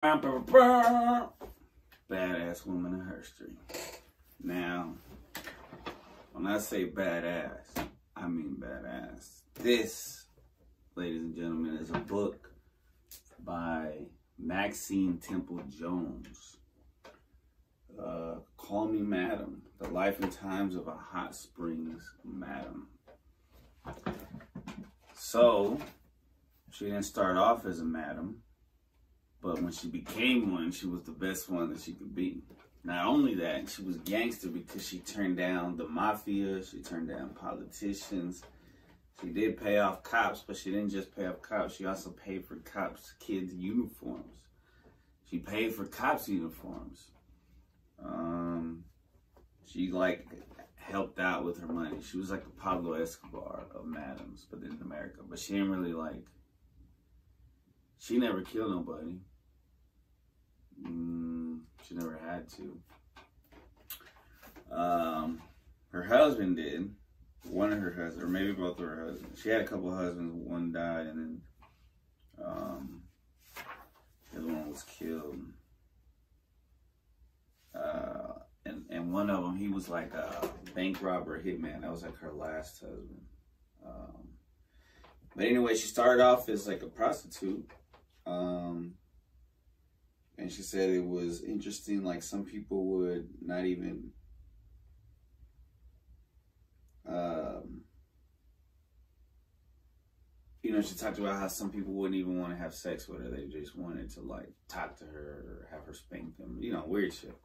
Badass woman in Herstory. Now, when I say badass, I mean badass. This, ladies and gentlemen, is a book by Maxine Temple Jones. Call Me Madam, The Life and Times of a Hot Springs Madam. So, she didn't start off as a madam, but when she became one, she was the best one that she could be. Not only that, she was gangster because she turned down the mafia, she turned down politicians. She did pay off cops, but she didn't just pay off cops, she also paid for cops' kids' uniforms. She paid for cops' uniforms. She helped out with her money. She was like the Pablo Escobar of madams, but in America. But she didn't really she never killed nobody. She never had to. Her husband did. One of her husbands, or maybe both of her husbands. She had a couple of husbands. One died, and then the other one was killed. And one of them, he was like a bank robber, hitman. That was like her last husband. But anyway, she started off as like a prostitute. And she said it was interesting, like some people would not even, she talked about how some people wouldn't even want to have sex with her. They just wanted to talk to her or have her spank them, weird shit.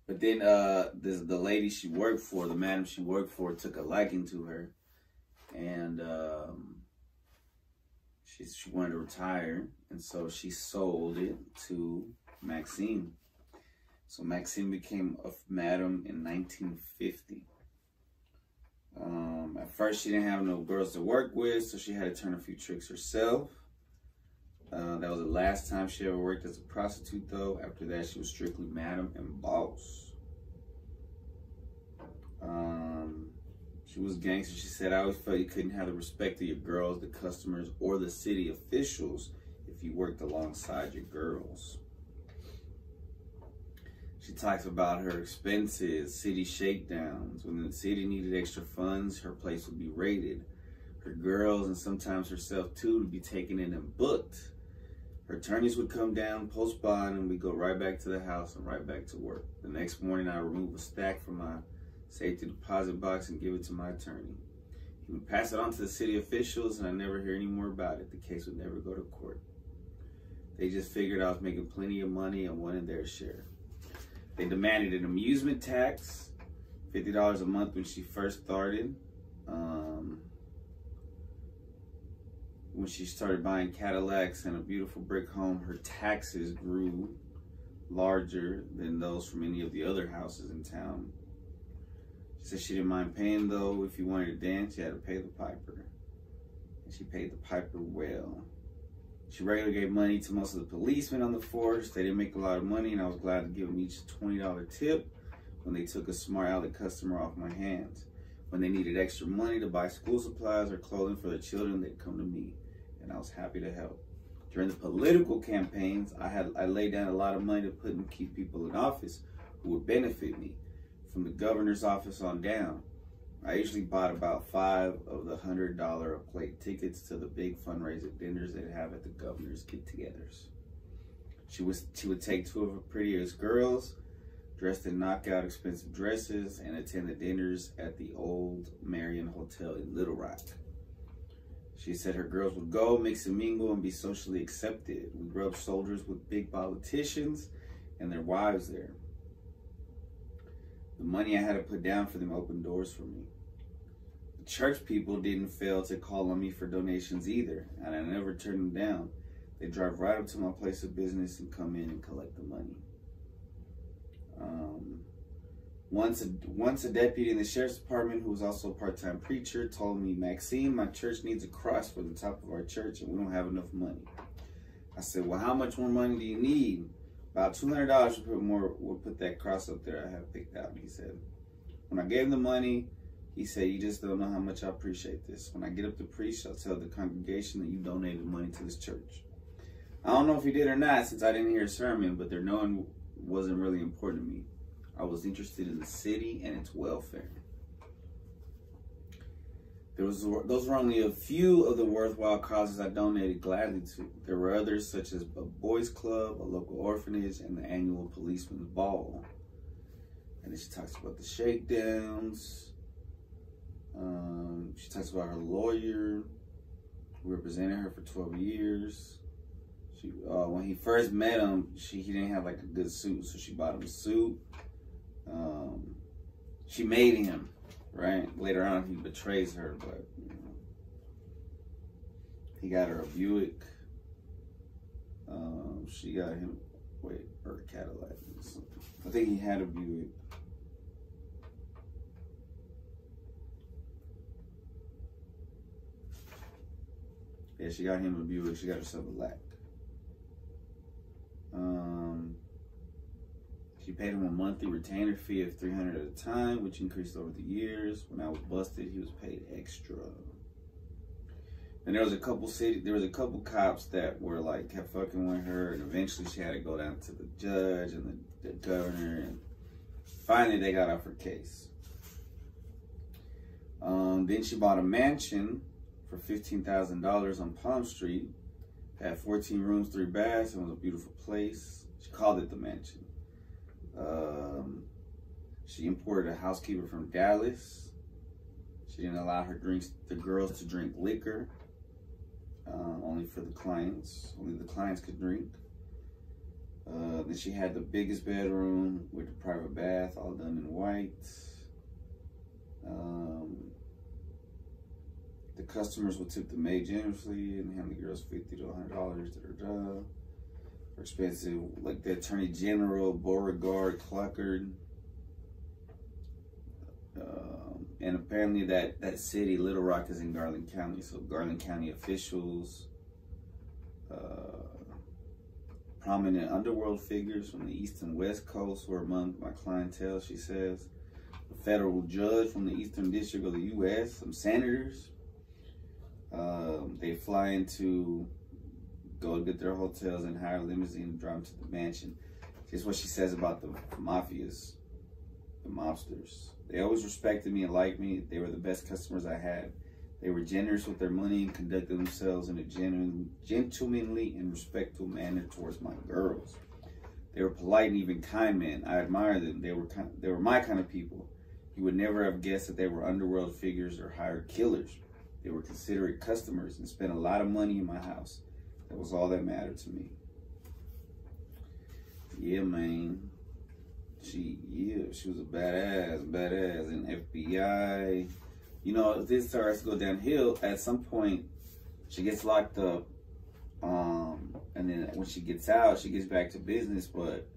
But then the lady she worked for, the madam she worked for, took a liking to her, and she wanted to retire, and so she sold it to Maxine. So Maxine became a madam in 1950. At first, she didn't have no girls to work with, so she had to turn a few tricks herself. That was the last time she ever worked as a prostitute, though. After that, she was strictly madam and boss. She was gangster. She said, I always felt you couldn't have the respect of your girls, the customers, or the city officials if you worked alongside your girls. She talks about her expenses, city shakedowns. When the city needed extra funds, her place would be raided. Her girls, and sometimes herself too, would be taken in and booked. Her attorneys would come down, post bond, and we'd go right back to the house and right back to work. The next morning, I remove a stack from my safety deposit box and give it to my attorney. He would pass it on to the city officials, and I never hear any more about it. The case would never go to court. They just figured I was making plenty of money and wanted their share. They demanded an amusement tax, $50 a month when she first started. When she started buying Cadillacs and a beautiful brick home, her taxes grew larger than those from any of the other houses in town. She said she didn't mind paying, though. If you wanted to dance, you had to pay the piper. And she paid the piper well. She regularly gave money to most of the policemen on the force. They didn't make a lot of money, and I was glad to give them each a $20 tip when they took a smart aleck customer off my hands. When they needed extra money to buy school supplies or clothing for their children, they'd come to me, and I was happy to help. During the political campaigns, I laid down a lot of money to put and keep people in office who would benefit me, from the governor's office on down. I usually bought about 5 of the $100 a plate tickets to the big fundraiser dinners they'd have at the governor's get-togethers. She would take 2 of her prettiest girls, dressed in knockout expensive dresses, and attend the dinners at the Old Marion Hotel in Little Rock. She said her girls would go, mix and mingle, and be socially accepted. We'd rub shoulders with big politicians and their wives there. The money I had to put down for them opened doors for me. The church people didn't fail to call on me for donations either, and I never turned them down. They drive right up to my place of business and come in and collect the money. Once a deputy in the sheriff's department, who was also a part-time preacher, told me, Maxine, my church needs a cross for the top of our church, and we don't have enough money. I said, well, how much more money do you need? About $200 we'll put that cross up there I have picked out. He said, when I gave him the money, he said, you just don't know how much I appreciate this. When I get up to preach, I'll tell the congregation that you donated money to this church. I don't know if he did or not since I didn't hear a sermon, but their knowing wasn't really important to me. I was interested in the city and its welfare. Those were only a few of the worthwhile causes I donated gladly to. There were others such as a boys club, a local orphanage, and the annual policeman's ball. And then she talks about the shakedowns. She talks about her lawyer who represented her for 12 years. She, when he first met him, he didn't have like a good suit, so she bought him a suit. She made him, right? Later on, he betrays her, but you know, he got her a Buick. She got him, or a Cadillac. I think he had a Buick. Yeah, she got him a Buick. She got herself a Lac. She paid him a monthly retainer fee of $300 at a time, which increased over the years. When I was busted, he was paid extra. And there was a couple cops that were like kept fucking with her, and eventually she had to go down to the judge and the governor, and finally they got off her case. Then she bought a mansion for $15,000 on Palm Street. Had 14 rooms, 3 baths, and was a beautiful place. She called it the mansion. She imported a housekeeper from Dallas. She didn't allow the girls to drink liquor. Only for the clients. Only the clients could drink. Then she had the biggest bedroom with a private bath, all done in white. The customers would tip the maid generously and hand the girls $50 to $100 to their job. For expensive, like the Attorney General, Beauregard, Cluckard. And apparently that city, Little Rock, is in Garland County. So Garland County officials, prominent underworld figures from the East and West Coast were among my clientele, she says. A federal judge from the Eastern District of the U.S., some senators. They fly in to go get their hotels and hire a limousine and drive them to the mansion. Here's what she says about the mafias, the mobsters. They always respected me and liked me. They were the best customers I had. They were generous with their money and conducted themselves in a gentlemanly and respectful manner towards my girls. They were polite and even kind men. I admired them. They were my kind of people. You would never have guessed that they were underworld figures or hired killers. They were considerate customers and spent a lot of money in my house. That was all that mattered to me. Yeah, man. She was a badass in FBI. You know, if this starts to go downhill, at some point, she gets locked up. And then when she gets out, she gets back to business, but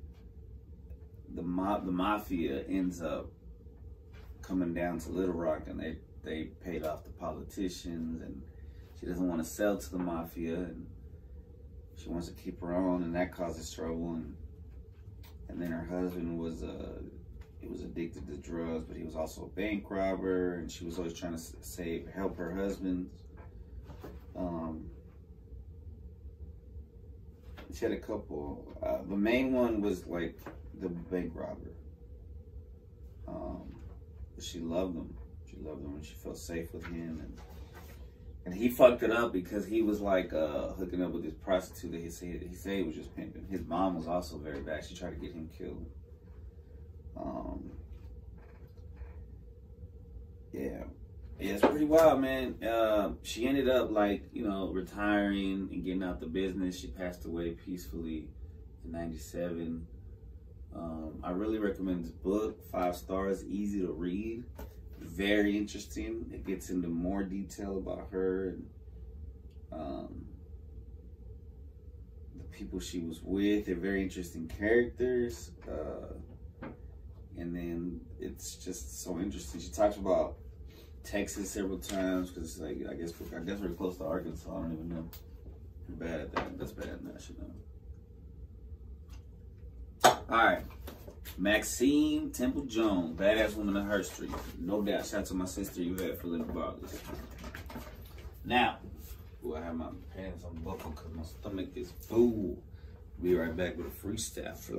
the mafia ends up coming down to Little Rock, and they paid off the politicians, and she doesn't want to sell to the mafia, and she wants to keep her own, and that causes trouble. And then her husband was addicted to drugs, but he was also a bank robber, and she was always trying to help her husband. She had a couple. The main one was like the bank robber. But she loved him. She loved him, and she felt safe with him. And he fucked it up because he was like hooking up with this prostitute that he said he was just pimping. His mom was also very bad. She tried to get him killed. Yeah, it's pretty wild, man. She ended up like, you know, retiring and getting out the business. She passed away peacefully in '97. I really recommend this book. 5 stars, easy to read. Very interesting. It gets into more detail about her and the people she was with. They're very interesting characters. And then it's just so interesting. She talks about Texas several times because, like, I guess we're close to Arkansas. I don't even know. I'm bad at that. That's bad at that. I should know. All right. Maxine Temple Jones, badass woman of Herstory. No doubt. Shout out to my sister Yvette for letting me borrow this. Now, Ooh, I have my pants unbuckled because my stomach is full. Be right back with a freestyle flow.